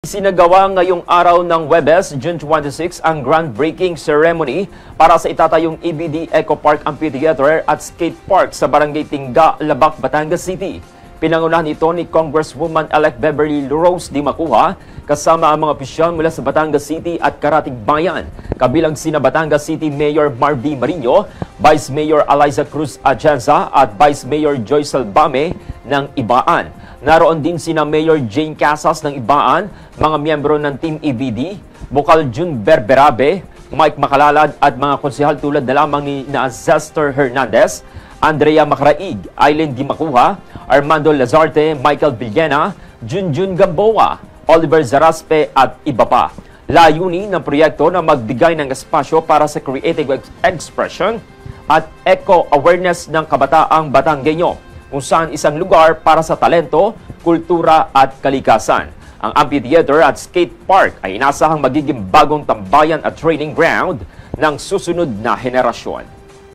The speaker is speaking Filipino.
Isinagawa ngayong araw ng Huwebes, June 26, ang groundbreaking ceremony para sa itatayong EBD Eco Park Amphitheater at Skate Park sa Barangay Tingga, Labac, Batangas City. Pinangunahan ito ni Congresswoman-elect Beverly Rose Di Macuja kasama ang mga opisyal mula sa Batangas City at Karatig Bayan, kabilang sina Batangas City Mayor Marvy Marino, Vice Mayor Eliza Cruz Atienza at Vice Mayor Joyce Albame ng Ibaan. Naroon din sina Mayor Jane Casas ng Ibaan, mga miyembro ng Team EBD, Bukal June Berberabe, Mike Macalalad at mga konsehal tulad na lamang ni Zester Hernandez, Andrea Macraig, Aileen Di Macuja, Armando Lazarte, Michael Villena, Junjun Gamboa, Oliver Zaraspe at iba pa. Layunin ng proyekto na magbigay ng espasyo para sa creative expression at eco-awareness ng kabataang Batanggenyo, kung saan isang lugar para sa talento, kultura at kalikasan. Ang amphitheater at skate park ay inasahang magiging bagong tambayan at training ground ng susunod na henerasyon.